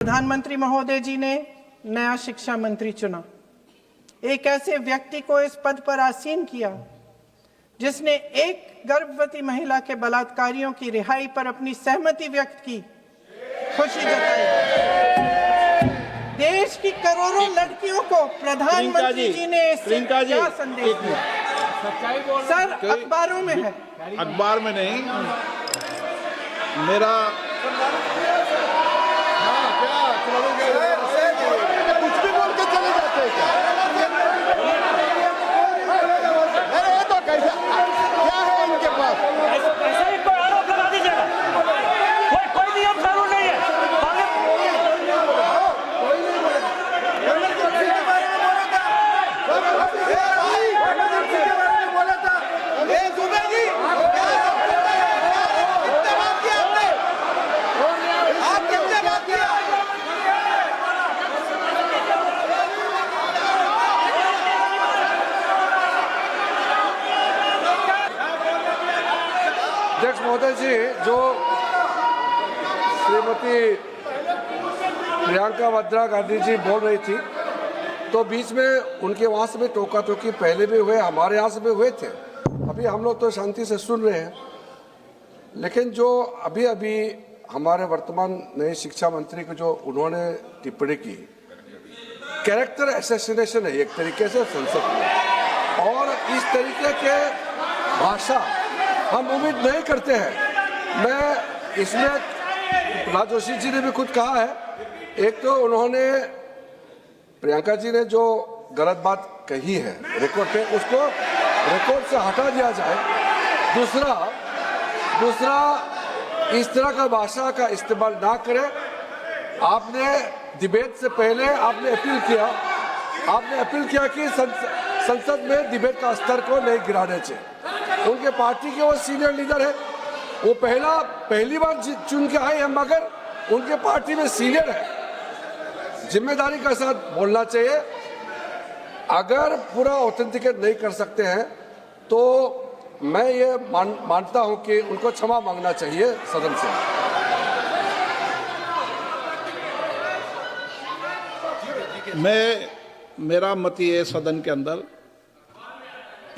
प्रधानमंत्री महोदय जी ने नया शिक्षा मंत्री चुना। एक ऐसे व्यक्ति को इस पद पर आसीन किया जिसने एक गर्भवती महिला के बलात्कारियों की रिहाई पर अपनी सहमति व्यक्त की, खुशी जताई। देश की करोड़ों लड़कियों को प्रधानमंत्री जी ने इससे क्या संदेश दिया? सर, अखबारों में है, अखबार में नहीं। मेरा कुछ भी बोल के चले जाते हैं क्या? अरे ये तो कैसा क्या है इनके पास? ऐसा ही कोई आरोप लगा दीजिएगा। कोई नियम कानून नहीं है। अध्यक्ष महोदय जी, जो श्रीमती प्रियंका वाड्रा गांधी जी बोल रही थी, तो बीच में उनके वहाँ से भी टोका टोकी पहले भी हुए, हमारे यहाँ से भी हुए थे। अभी हम लोग तो शांति से सुन रहे हैं, लेकिन जो अभी अभी हमारे वर्तमान नए शिक्षा मंत्री को जो उन्होंने टिप्पणी की, कैरेक्टर असैसिनेशन है एक तरीके से संसद में, और इस तरीके के भाषा हम उम्मीद नहीं करते हैं। मैं इसमें प्रहलाद जोशी जी ने भी खुद कहा है, एक तो उन्होंने प्रियंका जी ने जो गलत बात कही है रिकॉर्ड पे, उसको रिकॉर्ड से हटा दिया जाए। दूसरा इस तरह का भाषा का इस्तेमाल ना करें। आपने डिबेट से पहले आपने अपील किया कि संसद में डिबेट का स्तर को नहीं गिराने चाहिए। उनके पार्टी के वो सीनियर लीडर है, वो पहली बार चुन के आए हैं, मगर उनके पार्टी में सीनियर है। जिम्मेदारी के साथ बोलना चाहिए। अगर पूरा ऑथेंटिकेट नहीं कर सकते हैं तो मैं ये मानता हूं कि उनको क्षमा मांगना चाहिए सदन से। मेरा मत ये सदन के अंदर,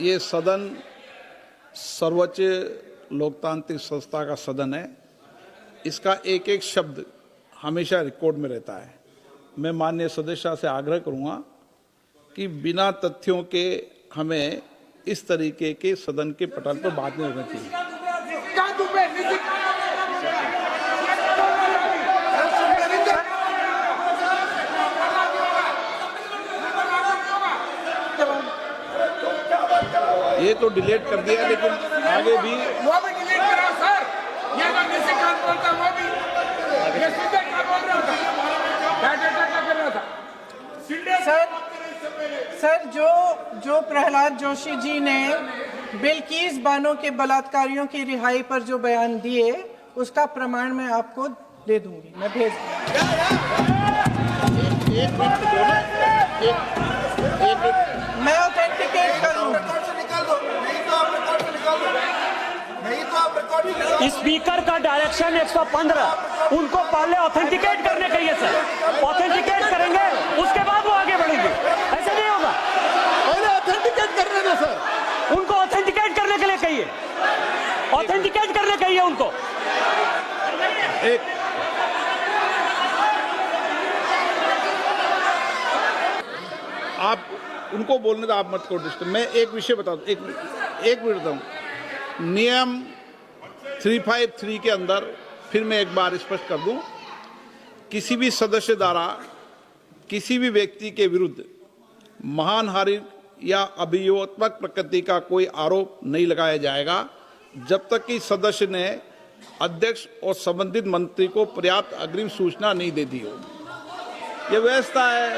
ये सदन सर्वोच्च लोकतांत्रिक संस्था का सदन है। इसका एक एक शब्द हमेशा रिकॉर्ड में रहता है। मैं माननीय सदस्य से आग्रह करूंगा कि बिना तथ्यों के हमें इस तरीके के सदन के पटल पर बात नहीं होनी चाहिए। ये तो डिलीट कर दिया, लेकिन आगे भी वो भी डिलीट करा सर। ये तो निशिकांत बोलता, वो भी ये सीधे क्या बोल रहा था, क्या कर रहा था सर, जो प्रहलाद जोशी जी ने बिल्किस बानो के बलात्कारियों की रिहाई पर जो बयान दिए, उसका प्रमाण मैं आपको दे दूंगी, मैं भेज मैं ऑथेंटिकेट कर लूंगा। स्पीकर का डायरेक्शन 115, उनको पहले ऑथेंटिकेट करने का है सर। ऑथेंटिकेट करेंगे, उसके बाद वो आगे बढ़ेंगे। ऐसा नहीं होगा, पहले ऑथेंटिकेट करने दो सर। उनको ऑथेंटिकेट करने के लिए कहिए, ऑथेंटिकेट करने कहिए उनको। आप उनको बोलने का आप मत करो डिस्टर्ब। मैं एक विषय बता दूं, एक मिनट बताऊं। नियम 353 के अंदर फिर मैं एक बार स्पष्ट कर दूं, किसी भी सदस्य द्वारा किसी भी व्यक्ति के विरुद्ध मानहानि या अभियोगात्मक प्रकृति का कोई आरोप नहीं लगाया जाएगा जब तक कि सदस्य ने अध्यक्ष और संबंधित मंत्री को पर्याप्त अग्रिम सूचना नहीं दे दी हो। यह व्यवस्था है।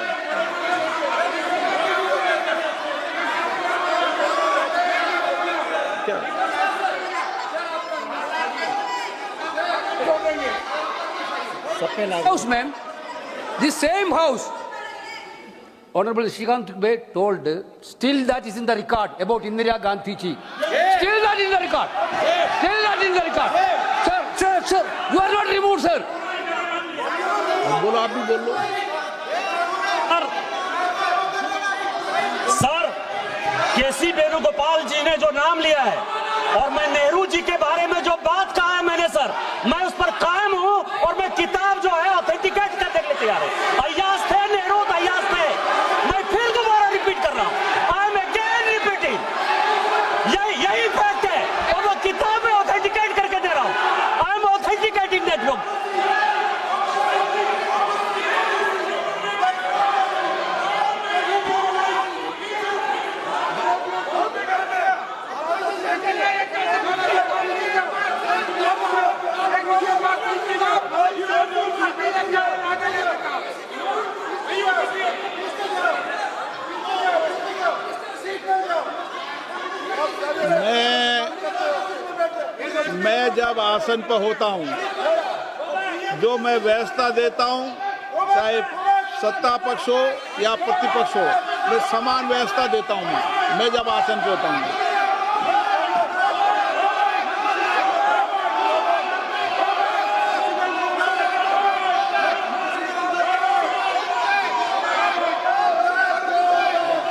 House, ma'am, the same house, Honorable Shrikant Dubey told, still that is in the record about Indira Gandhi ji. Still that is in the record. Still that is in the record. Sir, you are not removed, sir. बोलो, आप भी बोल लो। Sir, केसी वेणुगोपाल जी ने जो नाम लिया है और मैं नेहरू जी के बारे में जो बात कहा है मैंने सर, मैं उस पर कायम हूं और मैं किताब जो है ऑथेंटिकेट करने के लिए तैयार हूं। अय्याज थे नेहरू, अय्याज थे। मैं फिर दोबारा रिपीट कर रहा हूं, आई एम अगेन रिपीटिंग। यही फैक्ट है और वो किताब में ऑथेंटिकेट करके दे रहा हूं। I am authenticating that book. मैं जब आसन पर होता हूं, जो मैं व्यवस्था देता हूं, चाहे सत्ता पक्ष हो या प्रतिपक्ष हो, मैं समान व्यवस्था देता हूं। मैं जब आसन पर होता हूं,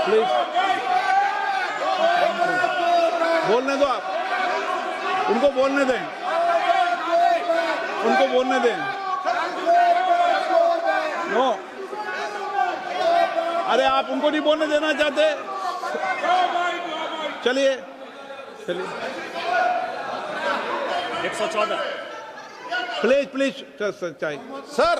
प्लीज बोलने दो, आप उनको बोलने दें, उनको बोलने दें। नो, अरे आप उनको नहीं बोलने देना चाहते? चलिए चलिए, 114। प्लीज प्लीज चाहिए। सर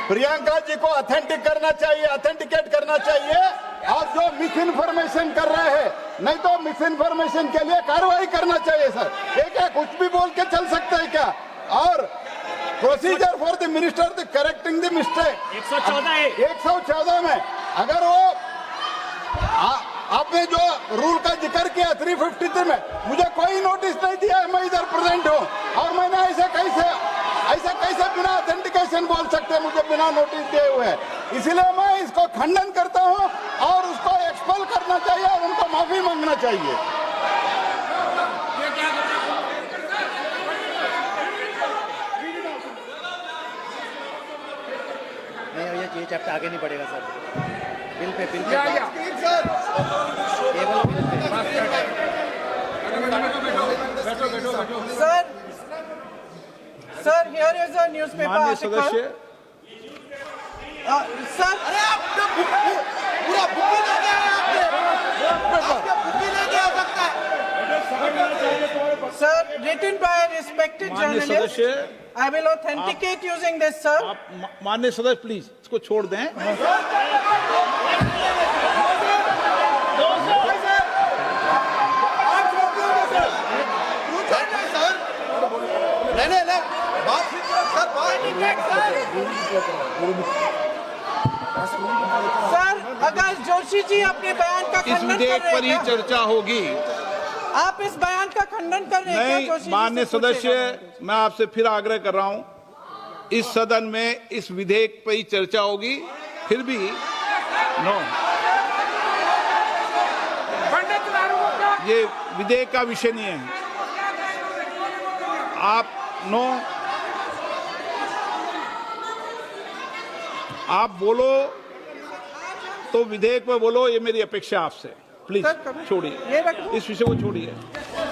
प्रियंका जी को ऑथेंटिक करना चाहिए, ऑथेंटिकेट करना चाहिए। और जो मिस इन्फॉर्मेशन कर रहे हैं, नहीं तो मिस इन्फॉर्मेशन के लिए कार्रवाई करना चाहिए सर। ये क्या कुछ भी बोल के चल सकता है क्या? और procedure for the minister the correcting the mistake 114 में अगर वो आपने जो रूल का जिक्र किया 353 में, मुझे कोई नोटिस नहीं दिया है, मैं इधर प्रेजेंट हूँ और मैंने ऐसे कैसे बिना ऑथेंटिकेशन बोल सकते हैं मुझे बिना नोटिस दिए हुए? इसलिए मैं इसको खंडन करता हूँ और उसको एक्सपेल करना चाहिए और उनको माफी मांगना चाहिए। नहीं, ये चैप्टर आगे नहीं बढ़ेगा सर। बिल पे केवल bill pay. Sir, here is a newspaper माननीय article. सदस्य, Sir, पूरा बुक ही नहीं दिया आपने। sir, written by a respected माननीय journalist. सदस्य, I will authenticate using this, sir. आप माननीय सदस्य प्लीज इसको छोड़ दें। सर, अगर जोशी जी अपने बयान का इस खंडन कर विधेयक रहे पर ही हैं क्या? चर्चा होगी। आप इस बयान का खंडन कर रहे हैं क्या? नहीं, जोशी जी माननीय से पूछेगा। सदस्य, मैं आपसे फिर आग्रह कर रहा हूं, इस सदन में इस विधेयक पर ही चर्चा होगी। फिर भी नो, ये विधेयक का विषय नहीं है। आप नो, आप बोलो तो विधेयक पर बोलो, ये मेरी अपेक्षा आपसे। प्लीज सर, छोड़िए, ये रख दो। इस विषय को छोड़िए।